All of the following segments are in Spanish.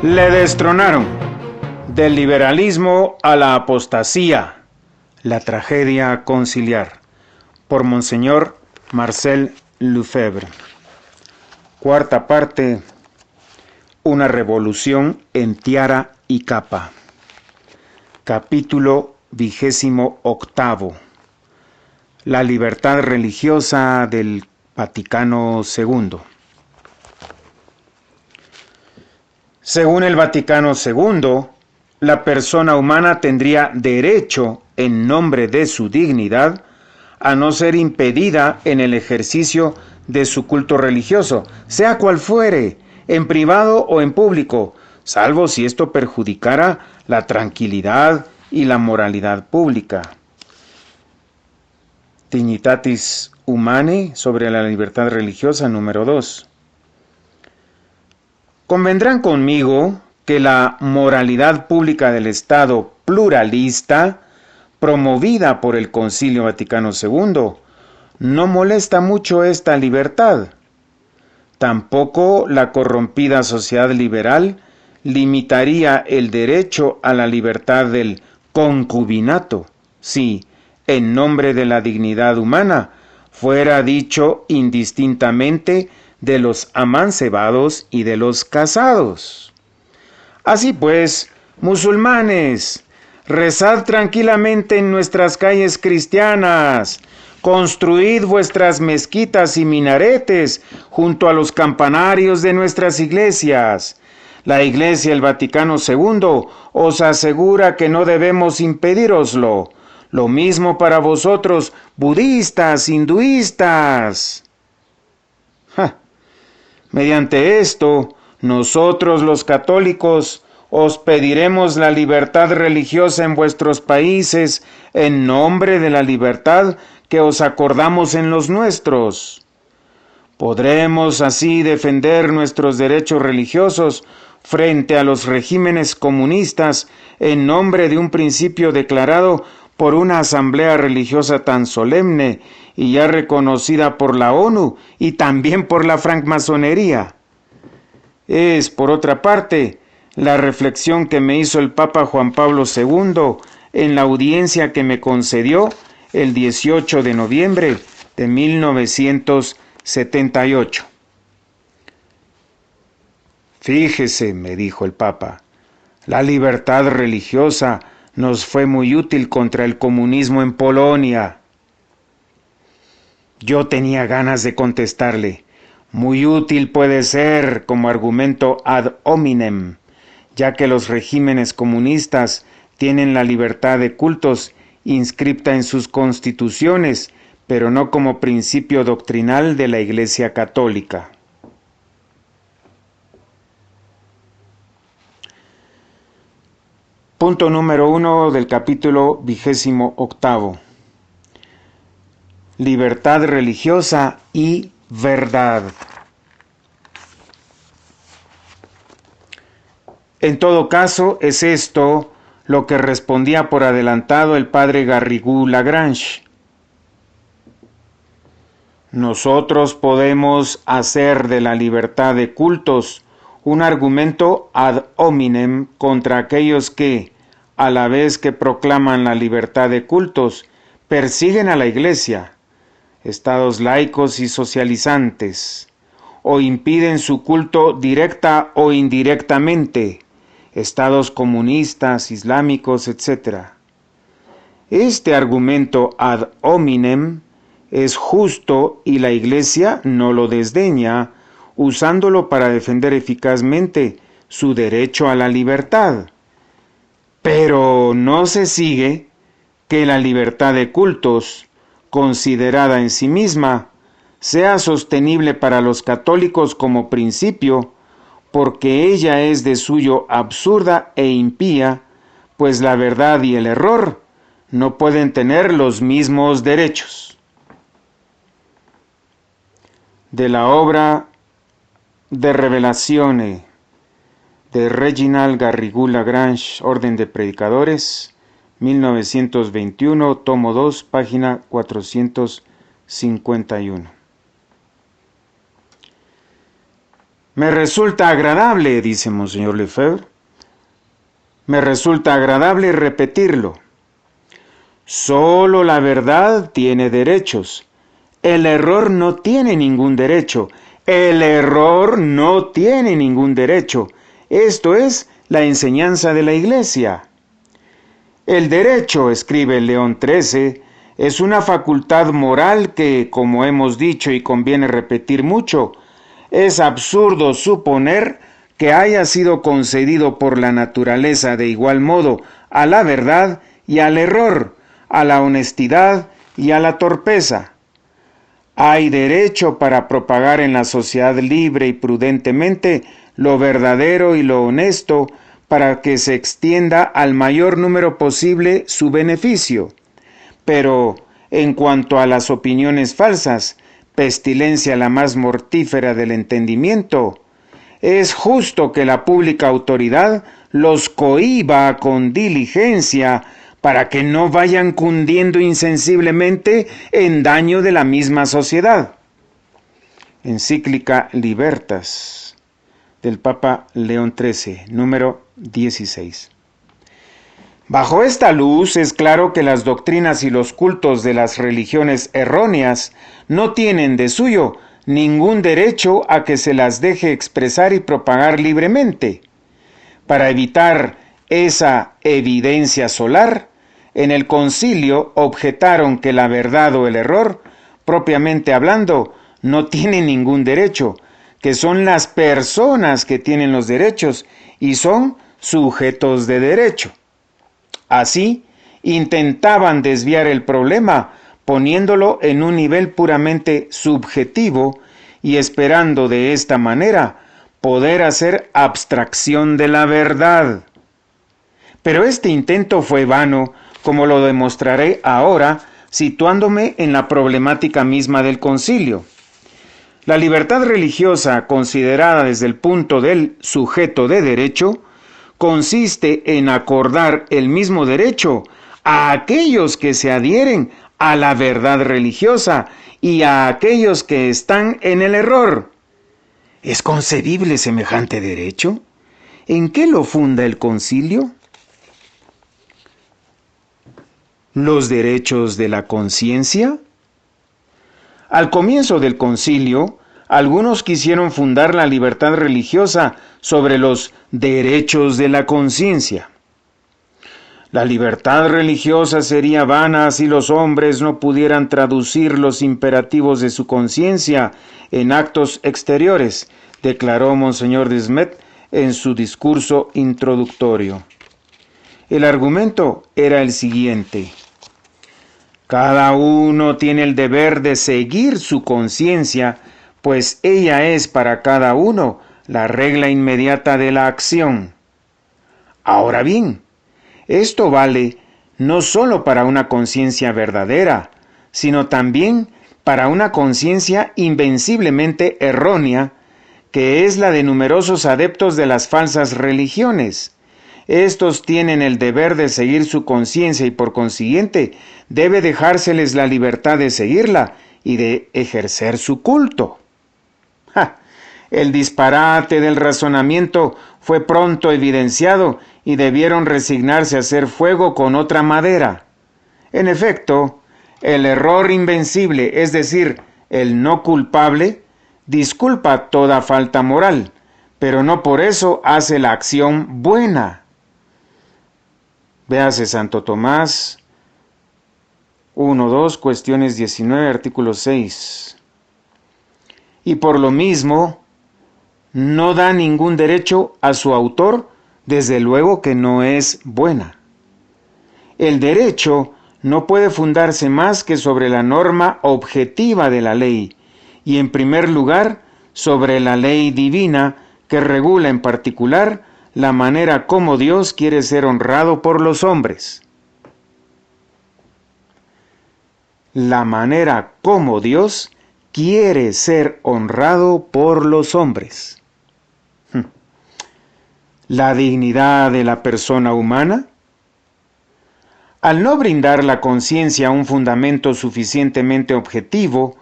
Le destronaron. Del liberalismo a la apostasía. La tragedia conciliar. Por Monseñor Marcel Lefebvre. Cuarta parte. Una revolución en tiara y capa. Capítulo 28. La libertad religiosa del Vaticano II. Según el Vaticano II, la persona humana tendría derecho, en nombre de su dignidad, a no ser impedida en el ejercicio de su culto religioso, sea cual fuere, en privado o en público, salvo si esto perjudicara la tranquilidad y la moralidad pública. Dignitatis Humanae sobre la libertad religiosa número 2. Convendrán conmigo que la moralidad pública del Estado pluralista, promovida por el Concilio Vaticano II, no molesta mucho esta libertad. Tampoco la corrompida sociedad liberal limitaría el derecho a la libertad del concubinato, si, en nombre de la dignidad humana, fuera dicho indistintamente de los amancebados y de los casados. Así pues, musulmanes, rezad tranquilamente en nuestras calles cristianas, construid vuestras mezquitas y minaretes junto a los campanarios de nuestras iglesias. La Iglesia del Vaticano II os asegura que no debemos impedíroslo. Lo mismo para vosotros, budistas, hinduistas. Mediante esto, nosotros los católicos os pediremos la libertad religiosa en vuestros países en nombre de la libertad que os acordamos en los nuestros. Podremos así defender nuestros derechos religiosos frente a los regímenes comunistas en nombre de un principio declarado por una asamblea religiosa tan solemne y ya reconocida por la ONU y también por la francmasonería. Es, por otra parte, la reflexión que me hizo el Papa Juan Pablo II en la audiencia que me concedió el 18 de noviembre de 1978. Fíjese, me dijo el Papa, la libertad religiosa nos fue muy útil contra el comunismo en Polonia. Yo tenía ganas de contestarle, muy útil puede ser como argumento ad hominem, ya que los regímenes comunistas tienen la libertad de cultos inscripta en sus constituciones, pero no como principio doctrinal de la Iglesia Católica. Punto número 1 del capítulo 28. Libertad religiosa y verdad. En todo caso, es esto lo que respondía por adelantado el padre Garrigou-Lagrange. Nosotros podemos hacer de la libertad de cultos un argumento ad hominem contra aquellos que, a la vez que proclaman la libertad de cultos, persiguen a la Iglesia, estados laicos y socializantes, o impiden su culto directa o indirectamente, estados comunistas, islámicos, etc. Este argumento ad hominem es justo y la Iglesia no lo desdeña, usándolo para defender eficazmente su derecho a la libertad. Pero no se sigue que la libertad de cultos, considerada en sí misma, sea sostenible para los católicos como principio, porque ella es de suyo absurda e impía, pues la verdad y el error no pueden tener los mismos derechos. De la obra de Revelazione de Reginald Garrigou-Lagrange, Orden de Predicadores, 1921, tomo 2, página 451. Me resulta agradable, dice Monseñor Lefebvre, me resulta agradable repetirlo. Solo la verdad tiene derechos. El error no tiene ningún derecho. El error no tiene ningún derecho. Esto es la enseñanza de la Iglesia. El derecho, escribe León XIII, es una facultad moral que, como hemos dicho y conviene repetir mucho, es absurdo suponer que haya sido concedido por la naturaleza de igual modo a la verdad y al error, a la honestidad y a la torpeza. Hay derecho para propagar en la sociedad libre y prudentemente lo verdadero y lo honesto para que se extienda al mayor número posible su beneficio. Pero, en cuanto a las opiniones falsas, pestilencia la más mortífera del entendimiento, es justo que la pública autoridad los cohíba con diligencia para que no vayan cundiendo insensiblemente en daño de la misma sociedad. Encíclica Libertas del Papa León XIII, número 16. Bajo esta luz es claro que las doctrinas y los cultos de las religiones erróneas no tienen de suyo ningún derecho a que se las deje expresar y propagar libremente. Para evitar esa evidencia solar, en el concilio objetaron que la verdad o el error, propiamente hablando, no tiene ningún derecho, que son las personas que tienen los derechos y son sujetos de derecho. Así, intentaban desviar el problema poniéndolo en un nivel puramente subjetivo y esperando de esta manera poder hacer abstracción de la verdad. Pero este intento fue vano, como lo demostraré ahora, situándome en la problemática misma del concilio. La libertad religiosa, considerada desde el punto del sujeto de derecho, consiste en acordar el mismo derecho a aquellos que se adhieren a la verdad religiosa y a aquellos que están en el error. ¿Es concebible semejante derecho? ¿En qué lo funda el concilio? ¿Los derechos de la conciencia? Al comienzo del concilio, algunos quisieron fundar la libertad religiosa sobre los derechos de la conciencia. La libertad religiosa sería vana si los hombres no pudieran traducir los imperativos de su conciencia en actos exteriores, declaró Monseñor Desmet en su discurso introductorio. El argumento era el siguiente: cada uno tiene el deber de seguir su conciencia, pues ella es para cada uno la regla inmediata de la acción. Ahora bien, esto vale no solo para una conciencia verdadera, sino también para una conciencia invenciblemente errónea, que es la de numerosos adeptos de las falsas religiones. Estos tienen el deber de seguir su conciencia y por consiguiente debe dejárseles la libertad de seguirla y de ejercer su culto. El disparate del razonamiento fue pronto evidenciado y debieron resignarse a hacer fuego con otra madera. En efecto, el error invencible, es decir, el no culpable, disculpa toda falta moral, pero no por eso hace la acción buena. Véase Santo Tomás 1.2, cuestiones 19, artículo 6. Y por lo mismo, no da ningún derecho a su autor, desde luego que no es buena. El derecho no puede fundarse más que sobre la norma objetiva de la ley, y en primer lugar sobre la ley divina que regula en particular la manera como Dios quiere ser honrado por los hombres. La manera como Dios quiere ser honrado por los hombres. La dignidad de la persona humana. Al no brindar la conciencia un fundamento suficientemente objetivo,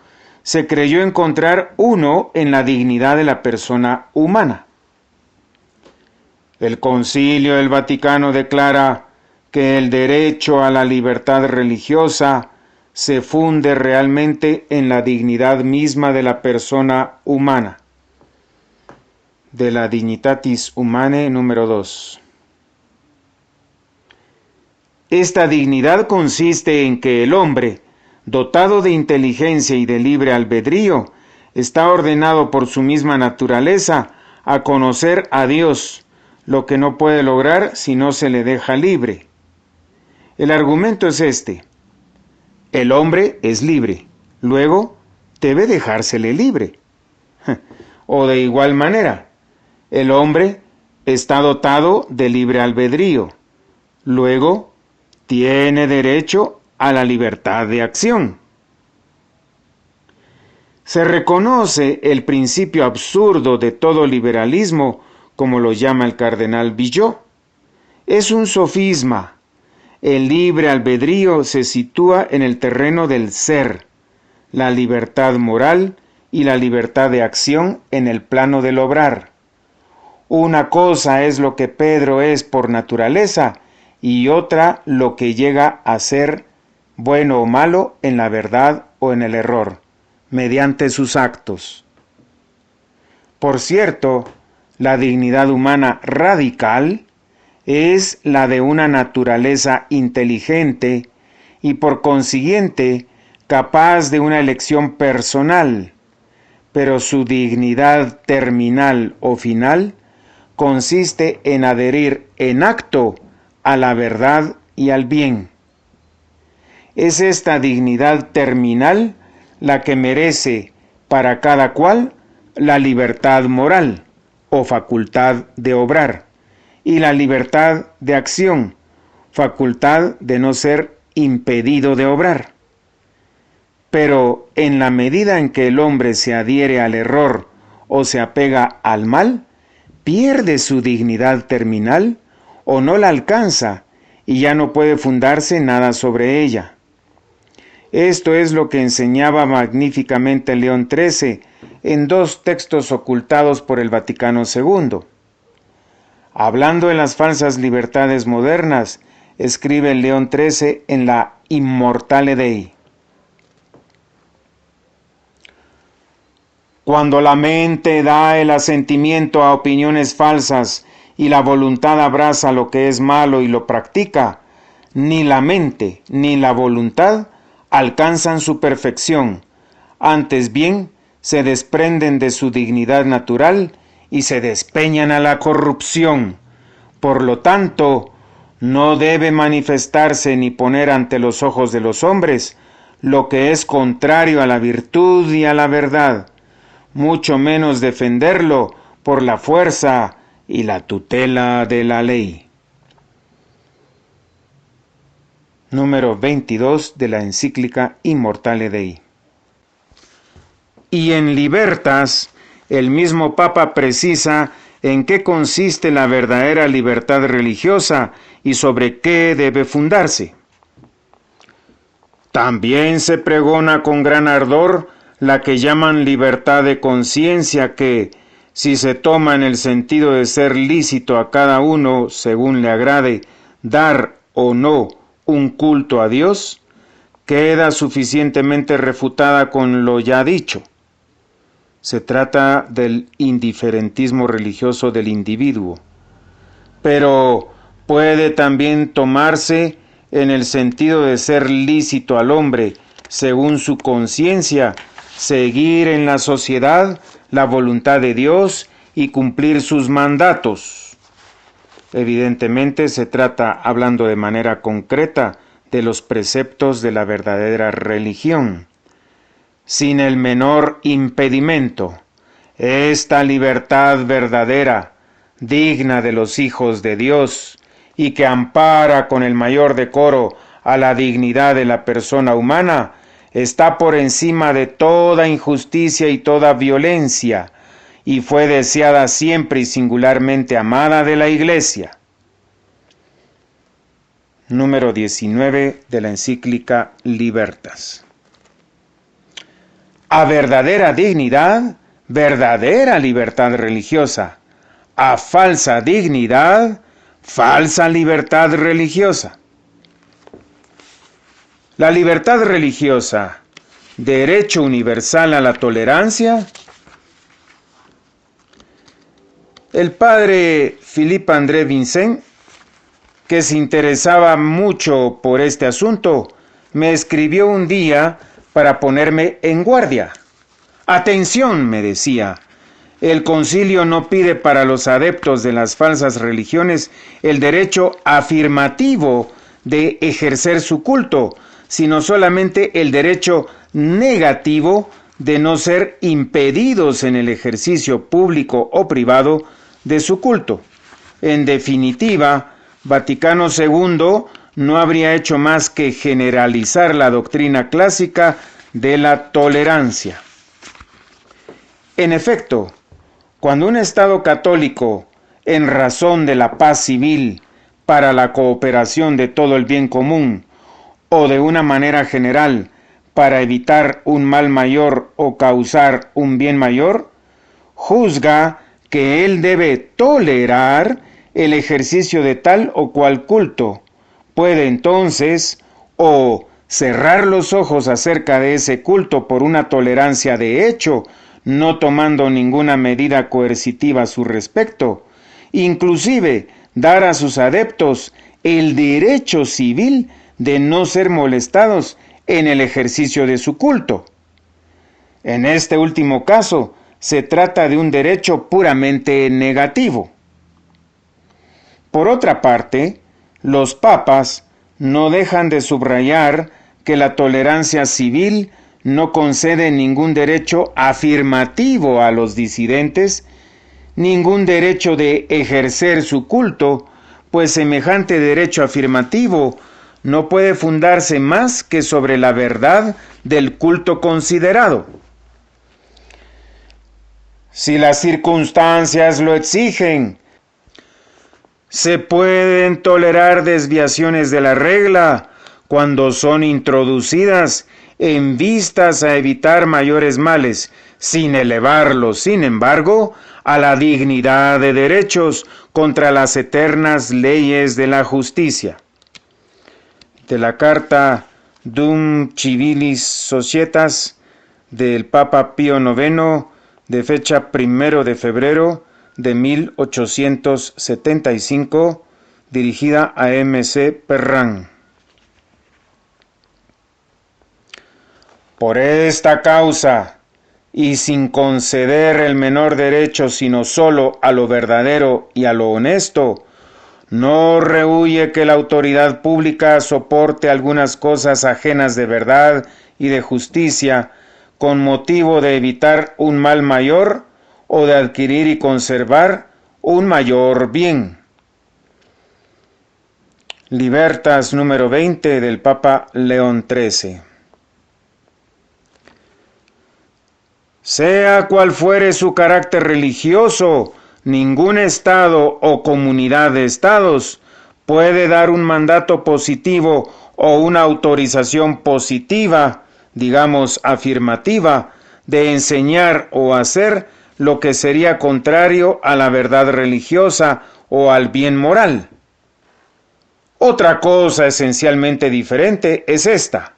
se creyó encontrar uno en la dignidad de la persona humana. El Concilio del Vaticano declara que el derecho a la libertad religiosa se funde realmente en la dignidad misma de la persona humana. De la Dignitatis Humanae número 2. Esta dignidad consiste en que el hombre, dotado de inteligencia y de libre albedrío, está ordenado por su misma naturaleza a conocer a Dios, lo que no puede lograr si no se le deja libre. El argumento es este: el hombre es libre, luego debe dejársele libre. O de igual manera, el hombre está dotado de libre albedrío, luego tiene derecho a la libertad de acción. Se reconoce el principio absurdo de todo liberalismo, como lo llama el cardenal Villot. Es un sofisma. El libre albedrío se sitúa en el terreno del ser, la libertad moral y la libertad de acción en el plano del obrar. Una cosa es lo que Pedro es por naturaleza y otra lo que llega a ser bueno o malo en la verdad o en el error, mediante sus actos. Por cierto, la dignidad humana radical es la de una naturaleza inteligente y por consiguiente capaz de una elección personal, pero su dignidad terminal o final consiste en adherir en acto a la verdad y al bien. Es esta dignidad terminal la que merece para cada cual la libertad moral o facultad de obrar y la libertad de acción, facultad de no ser impedido de obrar. Pero en la medida en que el hombre se adhiere al error o se apega al mal, pierde su dignidad terminal o no la alcanza y ya no puede fundarse nada sobre ella. Esto es lo que enseñaba magníficamente León XIII en dos textos ocultados por el Vaticano II. Hablando de las falsas libertades modernas, escribe León XIII en la Immortale Dei: cuando la mente da el asentimiento a opiniones falsas y la voluntad abraza lo que es malo y lo practica, ni la mente ni la voluntad alcanzan su perfección, antes bien se desprenden de su dignidad natural y se despeñan a la corrupción. Por lo tanto, no debe manifestarse ni poner ante los ojos de los hombres lo que es contrario a la virtud y a la verdad, mucho menos defenderlo por la fuerza y la tutela de la ley. Número 22 de la encíclica Immortale Dei. Y en Libertas, el mismo Papa precisa en qué consiste la verdadera libertad religiosa y sobre qué debe fundarse. También se pregona con gran ardor la que llaman libertad de conciencia, que, si se toma en el sentido de ser lícito a cada uno, según le agrade, dar o no un culto a Dios, queda suficientemente refutada con lo ya dicho. Se trata del indiferentismo religioso del individuo, pero puede también tomarse en el sentido de ser lícito al hombre, según su conciencia, seguir en la sociedad la voluntad de Dios y cumplir sus mandatos. Evidentemente se trata, hablando de manera concreta, de los preceptos de la verdadera religión. Sin el menor impedimento, esta libertad verdadera, digna de los hijos de Dios, y que ampara con el mayor decoro a la dignidad de la persona humana, está por encima de toda injusticia y toda violencia, y fue deseada siempre y singularmente amada de la Iglesia. Número 19 de la encíclica Libertas. A verdadera dignidad, verdadera libertad religiosa. A falsa dignidad, falsa libertad religiosa. La libertad religiosa, derecho universal a la tolerancia. El padre Philippe André Vincent, que se interesaba mucho por este asunto, me escribió un día para ponerme en guardia. Atención, me decía, el concilio no pide para los adeptos de las falsas religiones el derecho afirmativo de ejercer su culto, sino solamente el derecho negativo de no ser impedidos en el ejercicio público o privado de su culto. En definitiva, Vaticano II no habría hecho más que generalizar la doctrina clásica de la tolerancia. En efecto, cuando un Estado católico, en razón de la paz civil, para la cooperación de todo el bien común, o de una manera general, para evitar un mal mayor o causar un bien mayor, juzga que él debe tolerar el ejercicio de tal o cual culto, puede entonces o cerrar los ojos acerca de ese culto por una tolerancia de hecho, no tomando ninguna medida coercitiva a su respecto, inclusive dar a sus adeptos el derecho civil de no ser molestados en el ejercicio de su culto. En este último caso, se trata de un derecho puramente negativo. Por otra parte, los papas no dejan de subrayar que la tolerancia civil no concede ningún derecho afirmativo a los disidentes, ningún derecho de ejercer su culto, pues semejante derecho afirmativo no puede fundarse más que sobre la verdad del culto considerado. Si las circunstancias lo exigen, se pueden tolerar desviaciones de la regla cuando son introducidas en vistas a evitar mayores males, sin elevarlos, sin embargo, a la dignidad de derechos contra las eternas leyes de la justicia. De la carta Dum Civilis Societas del Papa Pío IX, de fecha 1 de febrero de 1875, dirigida a M.C. Perrin. Por esta causa, y sin conceder el menor derecho sino solo a lo verdadero y a lo honesto, no rehúye que la autoridad pública soporte algunas cosas ajenas de verdad y de justicia, con motivo de evitar un mal mayor o de adquirir y conservar un mayor bien. Libertas número 20 del Papa León XIII. Sea cual fuere su carácter religioso, ningún estado o comunidad de estados puede dar un mandato positivo o una autorización positiva, digamos afirmativa, de enseñar o hacer lo que sería contrario a la verdad religiosa o al bien moral. Otra cosa esencialmente diferente es esta.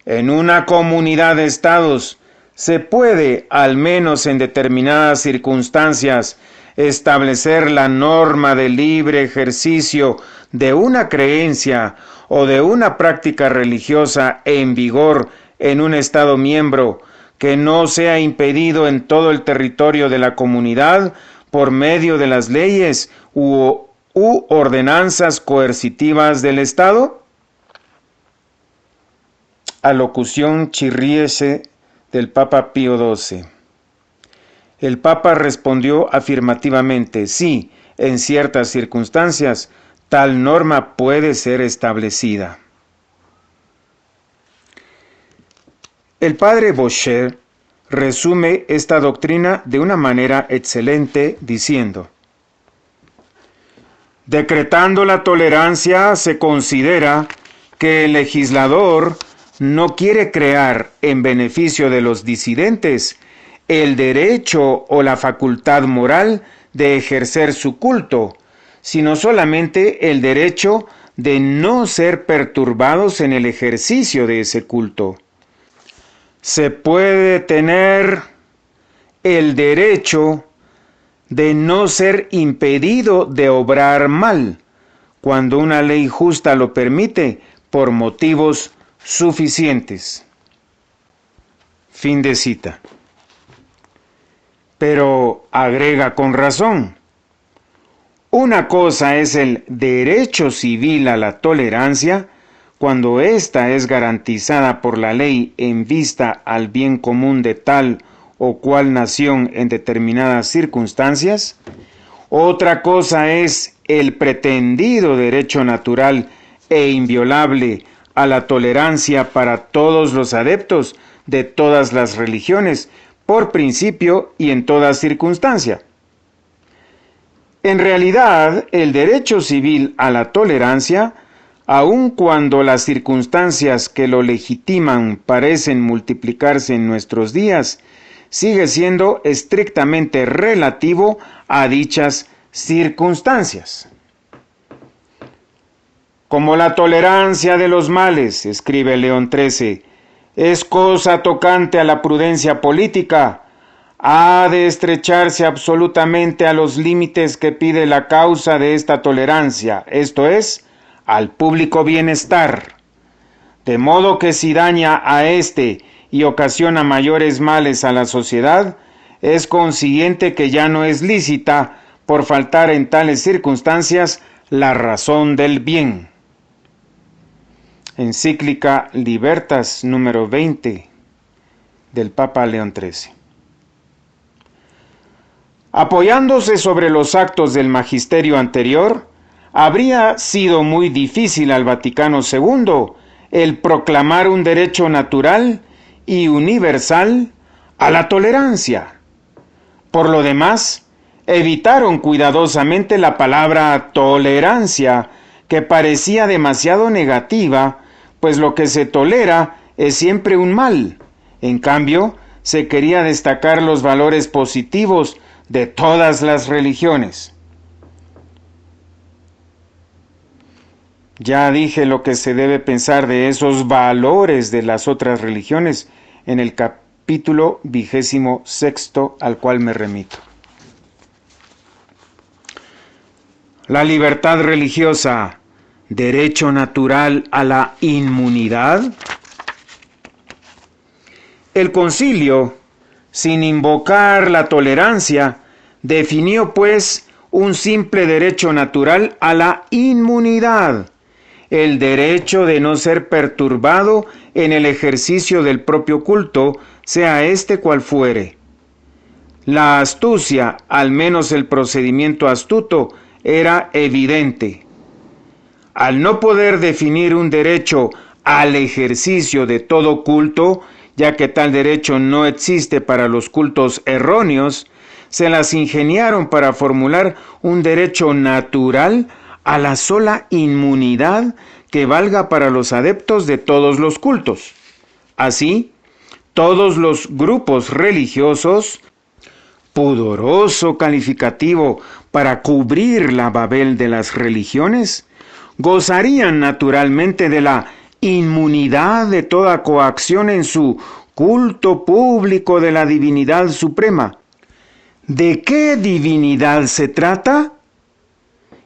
En una comunidad de estados se puede, al menos en determinadas circunstancias, establecer la norma de libre ejercicio de una creencia o de una práctica religiosa en vigor en un estado miembro que no sea impedido en todo el territorio de la comunidad por medio de las leyes u ordenanzas coercitivas del Estado? Alocución chirriese del Papa Pío XII. El Papa respondió afirmativamente: sí, en ciertas circunstancias, tal norma puede ser establecida. El padre Boscher resume esta doctrina de una manera excelente diciendo: decretando la tolerancia se considera que el legislador no quiere crear, en beneficio de los disidentes, el derecho o la facultad moral de ejercer su culto, sino solamente el derecho de no ser perturbados en el ejercicio de ese culto. Se puede tener el derecho de no ser impedido de obrar mal, cuando una ley justa lo permite por motivos suficientes. Fin de cita. Pero agrega con razón: una cosa es el derecho civil a la tolerancia, cuando ésta es garantizada por la ley en vista al bien común de tal o cual nación en determinadas circunstancias. Otra cosa es el pretendido derecho natural e inviolable a la tolerancia para todos los adeptos de todas las religiones, por principio y en toda circunstancia. En realidad, el derecho civil a la tolerancia, aun cuando las circunstancias que lo legitiman parecen multiplicarse en nuestros días, sigue siendo estrictamente relativo a dichas circunstancias. Como la tolerancia de los males, escribe León XIII, es cosa tocante a la prudencia política, ha de estrecharse absolutamente a los límites que pide la causa de esta tolerancia, esto es, al público bienestar. De modo que si daña a éste y ocasiona mayores males a la sociedad, es consiguiente que ya no es lícita, por faltar en tales circunstancias, la razón del bien. Encíclica Libertas número 20 del Papa León XIII. Apoyándose sobre los actos del magisterio anterior, habría sido muy difícil al Vaticano II el proclamar un derecho natural y universal a la tolerancia. Por lo demás, evitaron cuidadosamente la palabra tolerancia, que parecía demasiado negativa, pues lo que se tolera es siempre un mal. En cambio, se quería destacar los valores positivos de todas las religiones. Ya dije lo que se debe pensar de esos valores de las otras religiones en el capítulo 26 al cual me remito. La libertad religiosa, derecho natural a la inmunidad. El concilio, sin invocar la tolerancia, definió pues un simple derecho natural a la inmunidad, el derecho de no ser perturbado en el ejercicio del propio culto, sea este cual fuere. La astucia, al menos el procedimiento astuto, era evidente. Al no poder definir un derecho al ejercicio de todo culto, ya que tal derecho no existe para los cultos erróneos, se las ingeniaron para formular un derecho natural a la sola inmunidad que valga para los adeptos de todos los cultos. Así, todos los grupos religiosos, pudoroso calificativo para cubrir la Babel de las religiones, gozarían naturalmente de la inmunidad de toda coacción en su culto público de la divinidad suprema. ¿De qué divinidad se trata?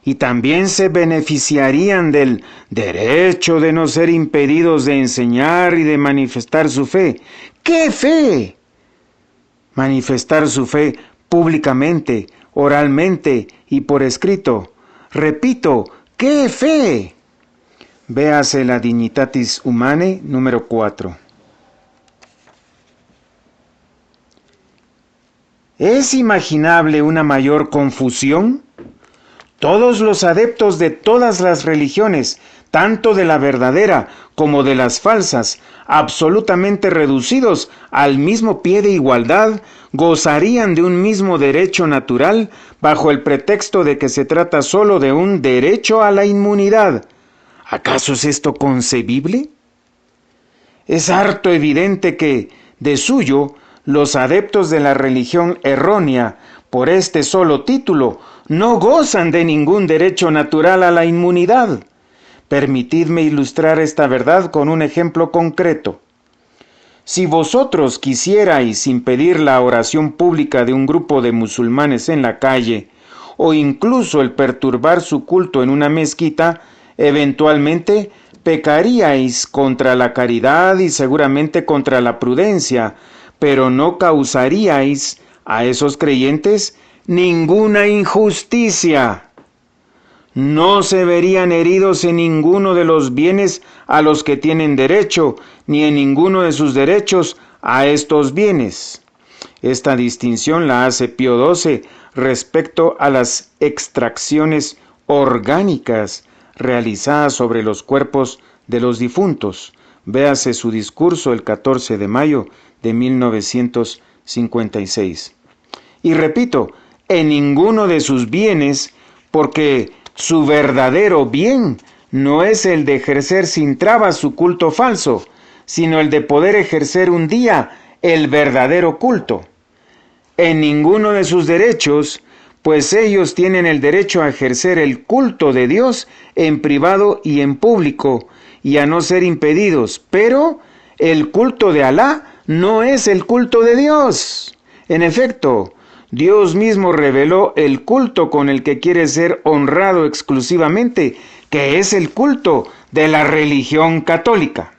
Y también se beneficiarían del derecho de no ser impedidos de enseñar y de manifestar su fe. ¿Qué fe? Manifestar su fe públicamente, oralmente y por escrito. Repito, ¿qué fe? Véase la Dignitatis Humanae número 4. ¿Es imaginable una mayor confusión? Todos los adeptos de todas las religiones, tanto de la verdadera como de las falsas, absolutamente reducidos al mismo pie de igualdad, gozarían de un mismo derecho natural bajo el pretexto de que se trata solo de un derecho a la inmunidad. ¿Acaso es esto concebible? Es harto evidente que, de suyo, los adeptos de la religión errónea, por este solo título, no gozan de ningún derecho natural a la inmunidad. Permitidme ilustrar esta verdad con un ejemplo concreto. Si vosotros quisierais impedir la oración pública de un grupo de musulmanes en la calle, o incluso el perturbar su culto en una mezquita, eventualmente pecaríais contra la caridad y seguramente contra la prudencia, pero no causaríais a esos creyentes ninguna injusticia. No se verían heridos en ninguno de los bienes a los que tienen derecho, ni en ninguno de sus derechos a estos bienes. Esta distinción la hace Pío XII respecto a las extracciones orgánicas realizadas sobre los cuerpos de los difuntos. Véase su discurso el 14 de mayo de 1956. Y repito, en ninguno de sus bienes, porque su verdadero bien no es el de ejercer sin trabas su culto falso, sino el de poder ejercer un día el verdadero culto. En ninguno de sus derechos, pues ellos tienen el derecho a ejercer el culto de Dios en privado y en público, y a no ser impedidos, pero el culto de Alá no es el culto de Dios. En efecto, Dios mismo reveló el culto con el que quiere ser honrado exclusivamente, que es el culto de la religión católica.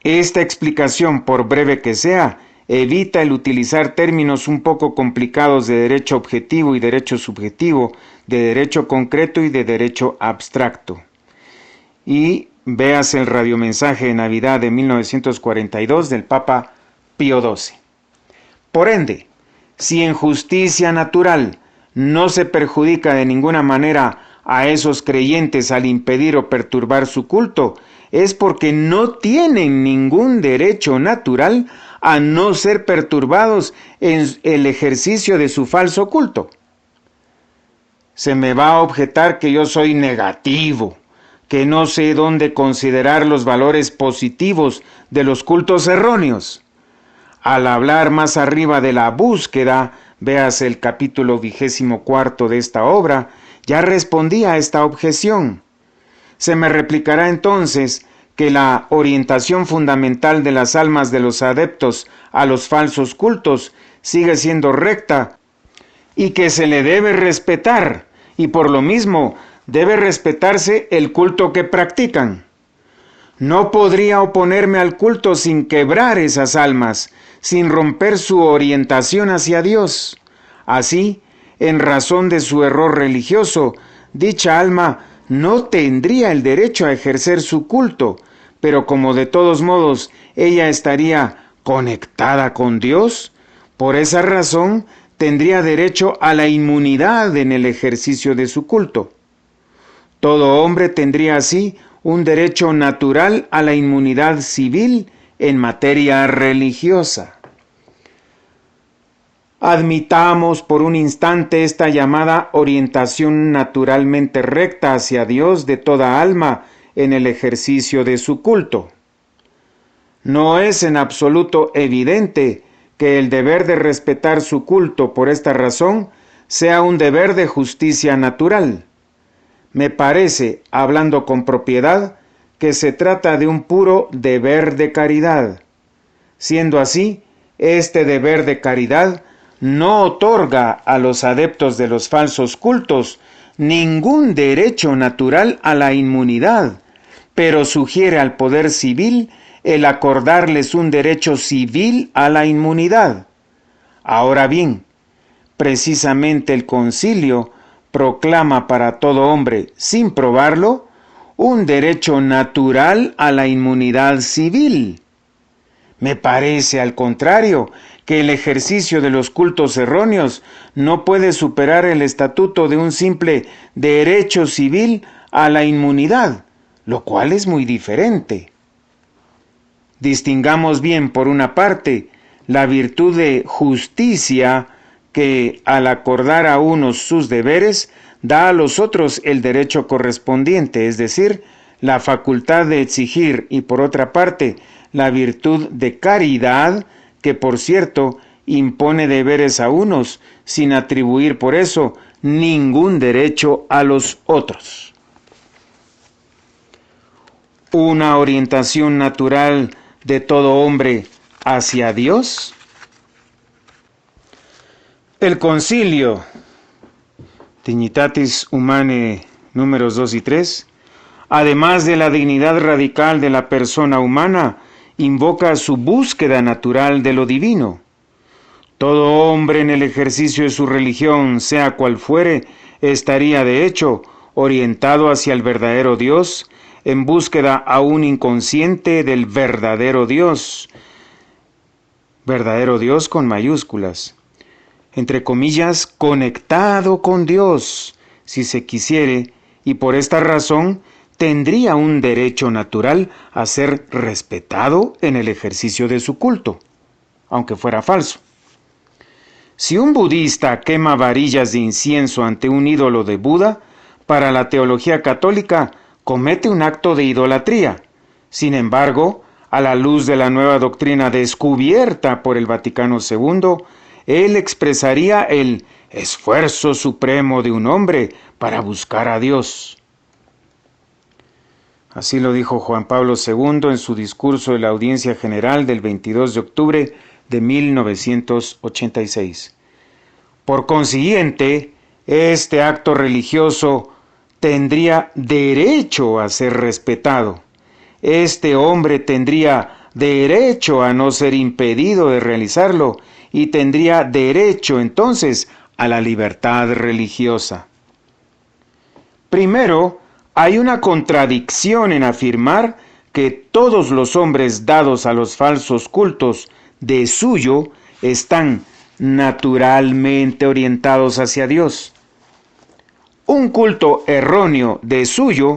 Esta explicación, por breve que sea, evita el utilizar términos un poco complicados de derecho objetivo y derecho subjetivo, de derecho concreto y de derecho abstracto. Y véase el radiomensaje de Navidad de 1942 del Papa Pío XII. Por ende, si en justicia natural no se perjudica de ninguna manera a esos creyentes al impedir o perturbar su culto, es porque no tienen ningún derecho natural a no ser perturbados en el ejercicio de su falso culto. Se me va a objetar que yo soy negativo, que no sé dónde considerar los valores positivos de los cultos erróneos. Al hablar más arriba de la búsqueda, véase el capítulo 24 de esta obra, ya respondí a esta objeción. Se me replicará entonces que la orientación fundamental de las almas de los adeptos a los falsos cultos sigue siendo recta y que se le debe respetar, y por lo mismo debe respetarse el culto que practican. No podría oponerme al culto sin quebrar esas almas, sin romper su orientación hacia Dios. Así, en razón de su error religioso, dicha alma no tendría el derecho a ejercer su culto, pero como de todos modos ella estaría conectada con Dios, por esa razón tendría derecho a la inmunidad en el ejercicio de su culto. Todo hombre tendría así un derecho natural a la inmunidad civil en materia religiosa. Admitamos por un instante esta llamada orientación naturalmente recta hacia Dios de toda alma en el ejercicio de su culto. No es en absoluto evidente que el deber de respetar su culto por esta razón sea un deber de justicia natural. Me parece, hablando con propiedad, que se trata de un puro deber de caridad. Siendo así, este deber de caridad no otorga a los adeptos de los falsos cultos ningún derecho natural a la inmunidad, pero sugiere al poder civil el acordarles un derecho civil a la inmunidad. Ahora bien, precisamente el concilio proclama para todo hombre, sin probarlo, un derecho natural a la inmunidad civil. Me parece, al contrario, que el ejercicio de los cultos erróneos no puede superar el estatuto de un simple derecho civil a la inmunidad, lo cual es muy diferente. Distingamos bien, por una parte, la virtud de justicia que, al acordar a unos sus deberes, da a los otros el derecho correspondiente, es decir, la facultad de exigir y por otra parte la virtud de caridad, que por cierto impone deberes a unos sin atribuir por eso ningún derecho a los otros. Una orientación natural de todo hombre hacia Dios. El Concilio Dignitatis Humanae números 2 y 3, además de la dignidad radical de la persona humana, invoca su búsqueda natural de lo divino. Todo hombre en el ejercicio de su religión, sea cual fuere, estaría de hecho orientado hacia el verdadero Dios, en búsqueda aún inconsciente del verdadero Dios con mayúsculas, entre comillas, conectado con Dios, si se quisiere, y por esta razón tendría un derecho natural a ser respetado en el ejercicio de su culto, aunque fuera falso. Si un budista quema varillas de incienso ante un ídolo de Buda, para la teología católica comete un acto de idolatría. Sin embargo, a la luz de la nueva doctrina descubierta por el Vaticano II, él expresaría el esfuerzo supremo de un hombre para buscar a Dios. Así lo dijo Juan Pablo II en su discurso de la Audiencia General del 22 de octubre de 1986. Por consiguiente, este acto religioso tendría derecho a ser respetado. Este hombre tendría derecho a no ser impedido de realizarlo y tendría derecho entonces a la libertad religiosa. Primero, hay una contradicción en afirmar que todos los hombres dados a los falsos cultos de suyo están naturalmente orientados hacia Dios. Un culto erróneo de suyo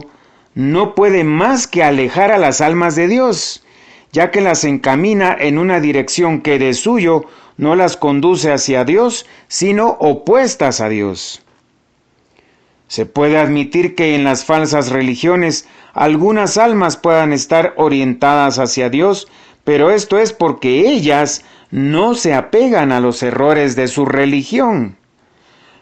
no puede más que alejar a las almas de Dios, ya que las encamina en una dirección que de suyo no las conduce hacia Dios, sino opuestas a Dios. Se puede admitir que en las falsas religiones algunas almas puedan estar orientadas hacia Dios, pero esto es porque ellas no se apegan a los errores de su religión.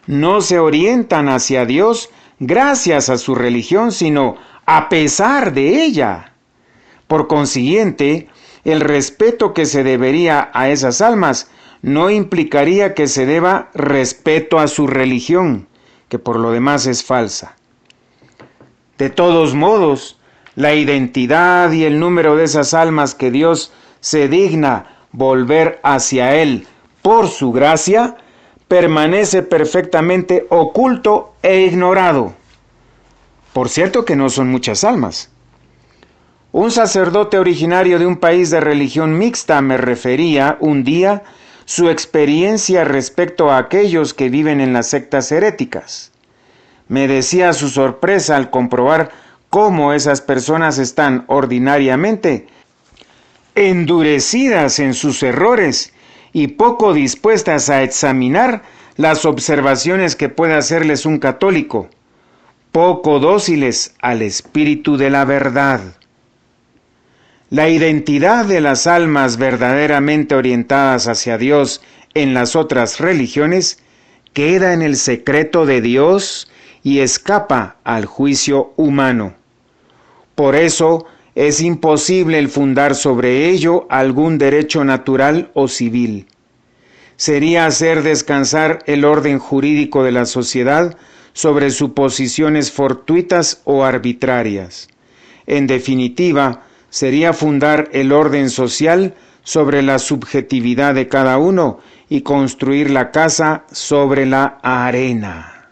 No se orientan hacia Dios gracias a su religión, sino a pesar de ella. Por consiguiente, el respeto que se debería a esas almas no implicaría que se deba respeto a su religión, que por lo demás es falsa. De todos modos, la identidad y el número de esas almas que Dios se digna volver hacia Él por su gracia, permanece perfectamente oculto e ignorado. Por cierto que no son muchas almas. Un sacerdote originario de un país de religión mixta me refería un día su experiencia respecto a aquellos que viven en las sectas heréticas. Me decía su sorpresa al comprobar cómo esas personas están ordinariamente endurecidas en sus errores y poco dispuestas a examinar las observaciones que puede hacerles un católico, poco dóciles al espíritu de la verdad. La identidad de las almas verdaderamente orientadas hacia Dios en las otras religiones queda en el secreto de Dios y escapa al juicio humano. Por eso es imposible el fundar sobre ello algún derecho natural o civil. Sería hacer descansar el orden jurídico de la sociedad sobre suposiciones fortuitas o arbitrarias. En definitiva, sería fundar el orden social sobre la subjetividad de cada uno y construir la casa sobre la arena.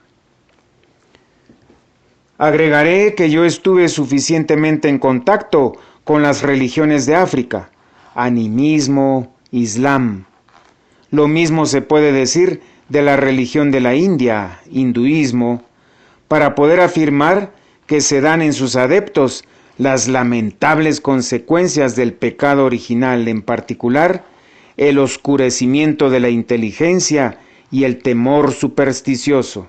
Agregaré que yo estuve suficientemente en contacto con las religiones de África, animismo, islam. Lo mismo se puede decir de la religión de la India, hinduismo, para poder afirmar que se dan en sus adeptos las lamentables consecuencias del pecado original, en particular, el oscurecimiento de la inteligencia y el temor supersticioso.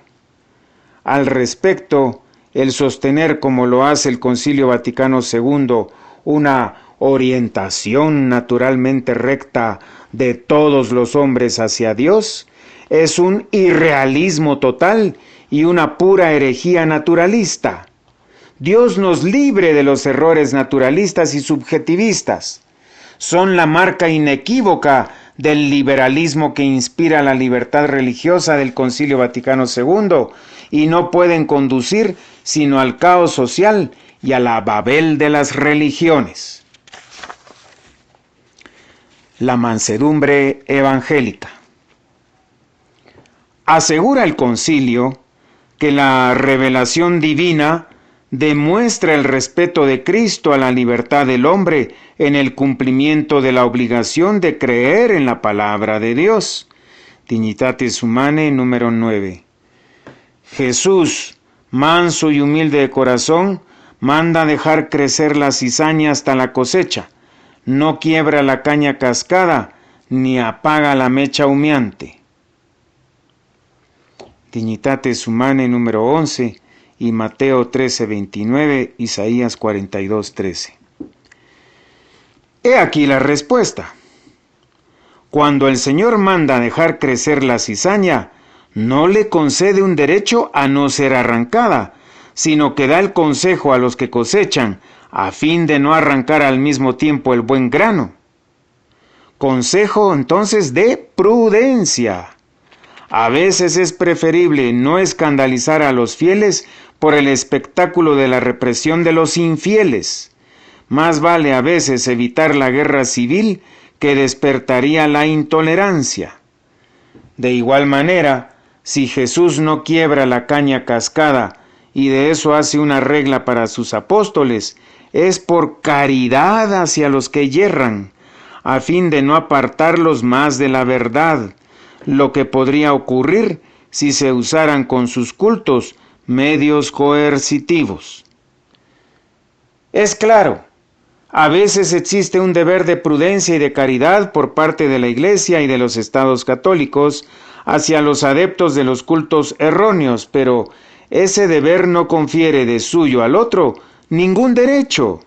Al respecto, el sostener, como lo hace el Concilio Vaticano II, una orientación naturalmente recta de todos los hombres hacia Dios, es un irrealismo total y una pura herejía naturalista. Dios nos libre de los errores naturalistas y subjetivistas. Son la marca inequívoca del liberalismo que inspira la libertad religiosa del Concilio Vaticano II y no pueden conducir sino al caos social y a la Babel de las religiones. La mansedumbre evangélica. Asegura el concilio que la revelación divina demuestra el respeto de Cristo a la libertad del hombre en el cumplimiento de la obligación de creer en la palabra de Dios. Dignitatis Humanae número 9. Jesús, manso y humilde de corazón, manda dejar crecer la cizaña hasta la cosecha. No quiebra la caña cascada, ni apaga la mecha humeante. Dignitatis Humanae número 11 y Mateo 13:29, Isaías 42:13. He aquí la respuesta. Cuando el Señor manda dejar crecer la cizaña, no le concede un derecho a no ser arrancada, sino que da el consejo a los que cosechan, a fin de no arrancar al mismo tiempo el buen grano. Consejo entonces de prudencia. A veces es preferible no escandalizar a los fieles por el espectáculo de la represión de los infieles. Más vale a veces evitar la guerra civil que despertaría la intolerancia. De igual manera, si Jesús no quiebra la caña cascada y de eso hace una regla para sus apóstoles, es por caridad hacia los que yerran, a fin de no apartarlos más de la verdad, lo que podría ocurrir si se usaran con sus cultos medios coercitivos. Es claro, a veces existe un deber de prudencia y de caridad por parte de la Iglesia y de los estados católicos hacia los adeptos de los cultos erróneos, pero ese deber no confiere de suyo al otro ningún derecho.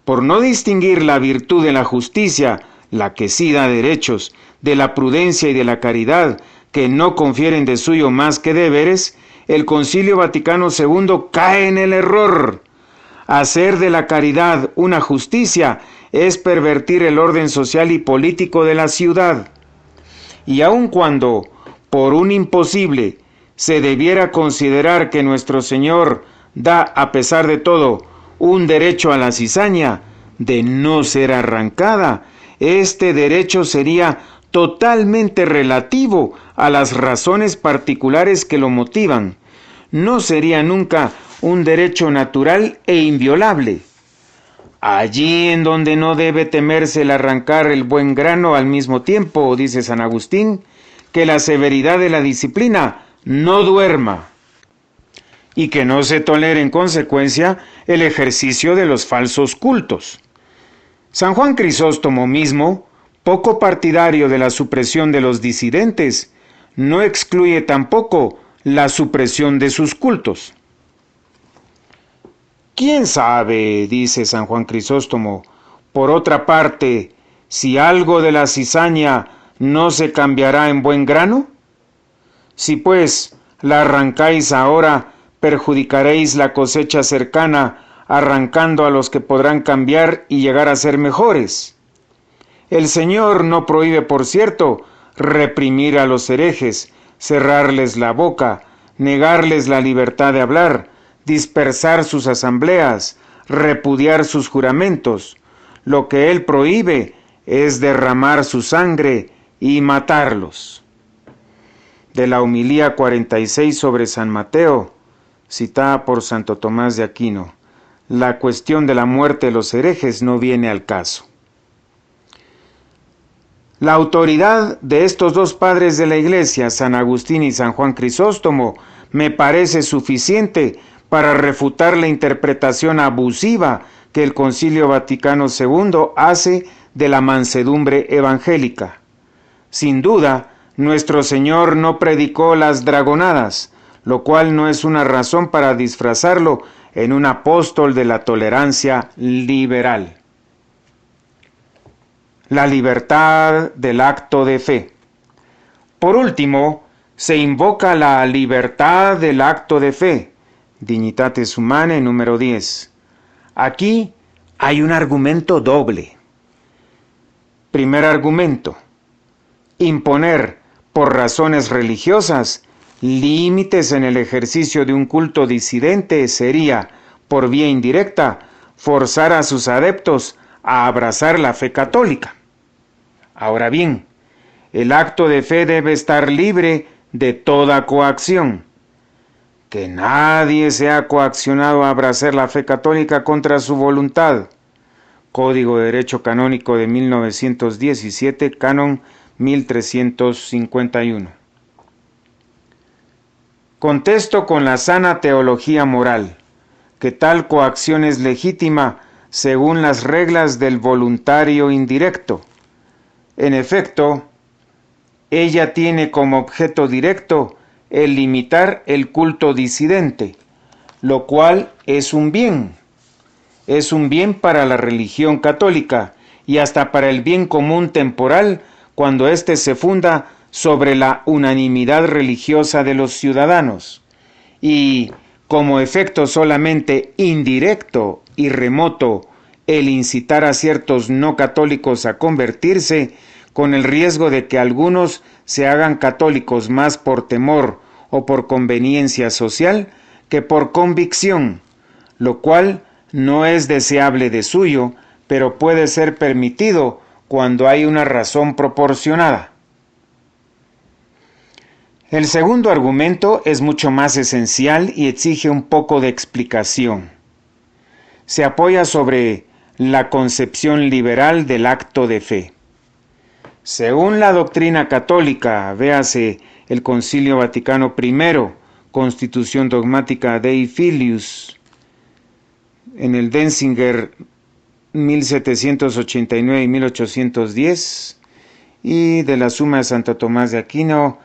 Por no distinguir la virtud de la justicia, la que sí da derechos, de la prudencia y de la caridad, que no confieren de suyo más que deberes, el Concilio Vaticano II cae en el error. Hacer de la caridad una justicia es pervertir el orden social y político de la ciudad. Y aun cuando, por un imposible, se debiera considerar que nuestro Señor da, a pesar de todo, un derecho a la cizaña de no ser arrancada, este derecho sería totalmente relativo a las razones particulares que lo motivan. No sería nunca un derecho natural e inviolable. Allí en donde no debe temerse el arrancar el buen grano al mismo tiempo, dice San Agustín, que la severidad de la disciplina no duerma y que no se tolere en consecuencia el ejercicio de los falsos cultos. San Juan Crisóstomo mismo, poco partidario de la supresión de los disidentes, no excluye tampoco la supresión de sus cultos. ¿Quién sabe, dice San Juan Crisóstomo, por otra parte, si algo de la cizaña no se cambiará en buen grano? Si pues la arrancáis ahora, perjudicaréis la cosecha cercana, arrancando a los que podrán cambiar y llegar a ser mejores. El Señor no prohíbe, por cierto, reprimir a los herejes, cerrarles la boca, negarles la libertad de hablar, dispersar sus asambleas, repudiar sus juramentos. Lo que Él prohíbe es derramar su sangre y matarlos. De la homilía 46 sobre San Mateo, citada por Santo Tomás de Aquino, la cuestión de la muerte de los herejes no viene al caso. La autoridad de estos dos padres de la Iglesia, San Agustín y San Juan Crisóstomo, me parece suficiente para refutar la interpretación abusiva que el Concilio Vaticano II hace de la mansedumbre evangélica. Sin duda, nuestro Señor no predicó las dragonadas, lo cual no es una razón para disfrazarlo en un apóstol de la tolerancia liberal. La libertad del acto de fe. Por último, se invoca la libertad del acto de fe, Dignitatis Humanae número 10. Aquí hay un argumento doble. Primer argumento: imponer por razones religiosas límites en el ejercicio de un culto disidente sería, por vía indirecta, forzar a sus adeptos a abrazar la fe católica. Ahora bien, el acto de fe debe estar libre de toda coacción. Que nadie sea coaccionado a abrazar la fe católica contra su voluntad. Código de Derecho Canónico de 1917, Canon 1351. Contesto con la sana teología moral, que tal coacción es legítima según las reglas del voluntario indirecto. En efecto, ella tiene como objeto directo el limitar el culto disidente, lo cual es un bien. Es un bien para la religión católica y hasta para el bien común temporal cuando éste se funda sobre la unanimidad religiosa de los ciudadanos. Y, como efecto solamente indirecto y remoto, el incitar a ciertos no católicos a convertirse, con el riesgo de que algunos se hagan católicos más por temor o por conveniencia social que por convicción, lo cual no es deseable de suyo, pero puede ser permitido cuando hay una razón proporcionada. El segundo argumento es mucho más esencial y exige un poco de explicación. Se apoya sobre la concepción liberal del acto de fe. Según la doctrina católica, véase el Concilio Vaticano I, Constitución Dogmática Dei Filius, en el Denzinger 1789 y 1810, y de la Suma de Santo Tomás de Aquino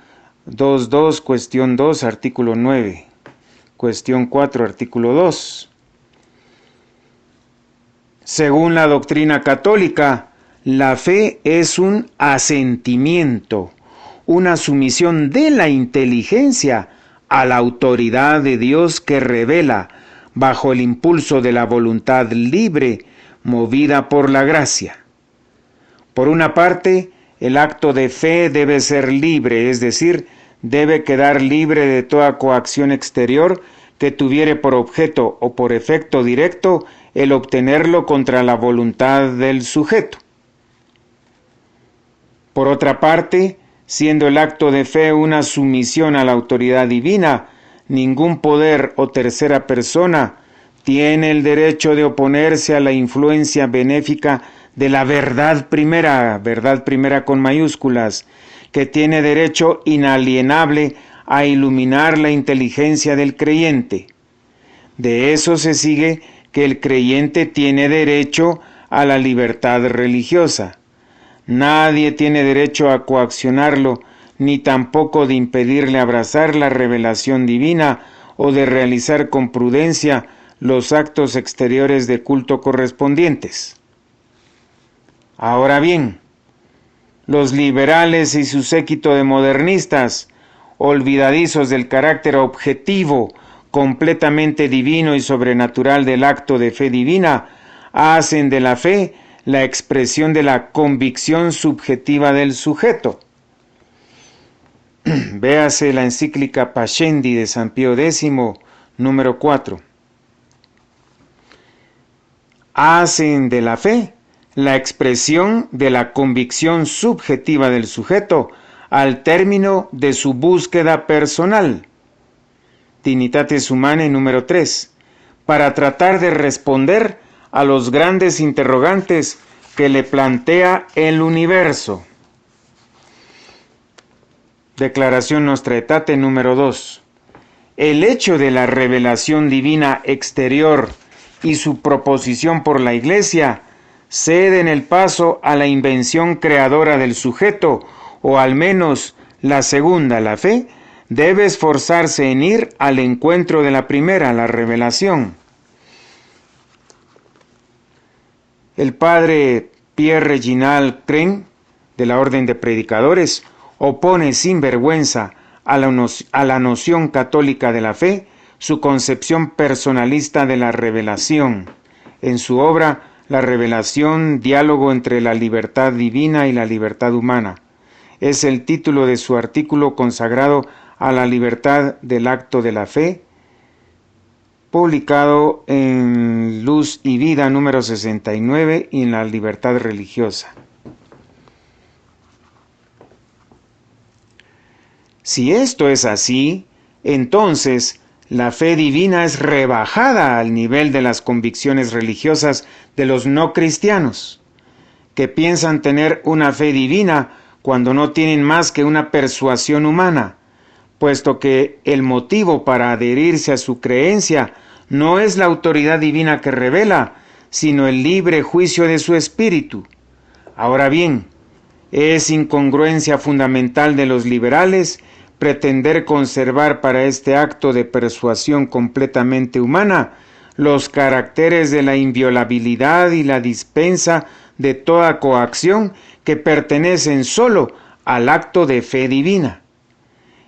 2.2, cuestión 2, artículo 9, cuestión 4, artículo 2. Según la doctrina católica, la fe es un asentimiento, una sumisión de la inteligencia a la autoridad de Dios que revela, bajo el impulso de la voluntad libre, movida por la gracia. Por una parte, el acto de fe debe ser libre, es decir, debe quedar libre de toda coacción exterior que tuviere por objeto o por efecto directo el obtenerlo contra la voluntad del sujeto. Por otra parte, siendo el acto de fe una sumisión a la autoridad divina, ningún poder o tercera persona tiene el derecho de oponerse a la influencia benéfica de la verdad primera con mayúsculas, que tiene derecho inalienable a iluminar la inteligencia del creyente. De eso se sigue que el creyente tiene derecho a la libertad religiosa. Nadie tiene derecho a coaccionarlo, ni tampoco de impedirle abrazar la revelación divina o de realizar con prudencia los actos exteriores de culto correspondientes. Ahora bien, los liberales y su séquito de modernistas, olvidadizos del carácter objetivo, completamente divino y sobrenatural del acto de fe divina, hacen de la fe la expresión de la convicción subjetiva del sujeto. Véase la encíclica Pascendi de San Pío X, número 4. Hacen de la fe la expresión de la convicción subjetiva del sujeto al término de su búsqueda personal, Dignitatis Humanae número 3, para tratar de responder a los grandes interrogantes que le plantea el universo. Declaración Nostra Aetate número 2. El hecho de la revelación divina exterior y su proposición por la Iglesia ceden el paso a la invención creadora del sujeto, o al menos la segunda, la fe, debe esforzarse en ir al encuentro de la primera, la revelación. El padre Pierre Reginald Crane, de la Orden de Predicadores, opone sin vergüenza a la noción católica de la fe su concepción personalista de la revelación. En su obra, La revelación, diálogo entre la libertad divina y la libertad humana, es el título de su artículo consagrado a la libertad del acto de la fe, publicado en Luz y Vida número 69 y en la libertad religiosa. Si esto es así, entonces la fe divina es rebajada al nivel de las convicciones religiosas de los no cristianos, que piensan tener una fe divina cuando no tienen más que una persuasión humana, puesto que el motivo para adherirse a su creencia no es la autoridad divina que revela, sino el libre juicio de su espíritu. Ahora bien, es incongruencia fundamental de los liberales pretender conservar para este acto de persuasión completamente humana los caracteres de la inviolabilidad y la dispensa de toda coacción que pertenecen solo al acto de fe divina.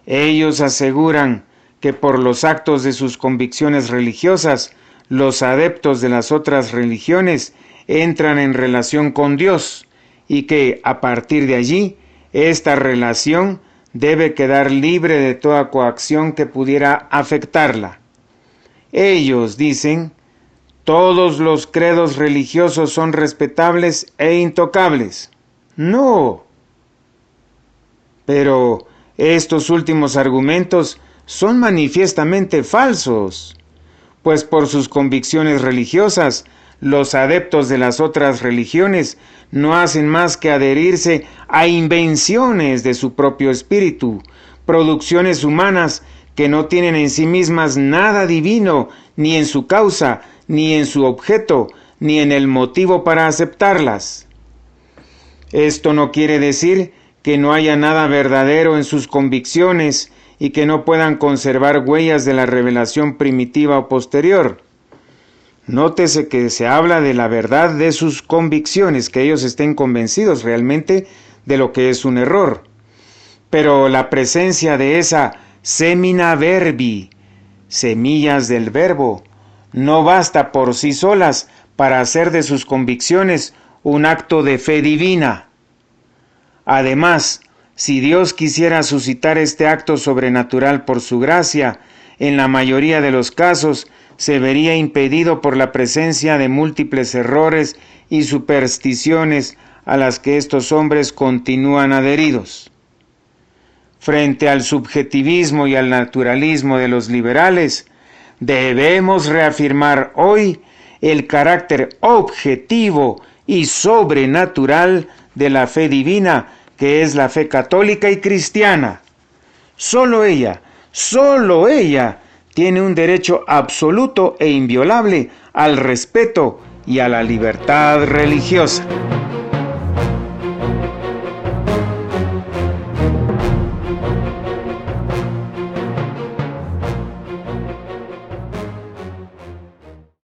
Ellos aseguran que por los actos de sus convicciones religiosas, los adeptos de las otras religiones entran en relación con Dios y que, a partir de allí, esta relación debe quedar libre de toda coacción que pudiera afectarla. Ellos dicen, todos los credos religiosos son respetables e intocables. No. Pero estos últimos argumentos son manifiestamente falsos, pues por sus convicciones religiosas, los adeptos de las otras religiones no hacen más que adherirse a invenciones de su propio espíritu, producciones humanas que no tienen en sí mismas nada divino, ni en su causa, ni en su objeto, ni en el motivo para aceptarlas. Esto no quiere decir que no haya nada verdadero en sus convicciones y que no puedan conservar huellas de la revelación primitiva o posterior. Nótese que se habla de la verdad de sus convicciones, que ellos estén convencidos realmente de lo que es un error. Pero la presencia de esa semina verbi, semillas del verbo, no basta por sí solas para hacer de sus convicciones un acto de fe divina. Además, si Dios quisiera suscitar este acto sobrenatural por su gracia, en la mayoría de los casos se vería impedido por la presencia de múltiples errores y supersticiones a las que estos hombres continúan adheridos. Frente al subjetivismo y al naturalismo de los liberales, debemos reafirmar hoy el carácter objetivo y sobrenatural de la fe divina, que es la fe católica y cristiana. Solo ella tiene un derecho absoluto e inviolable al respeto y a la libertad religiosa.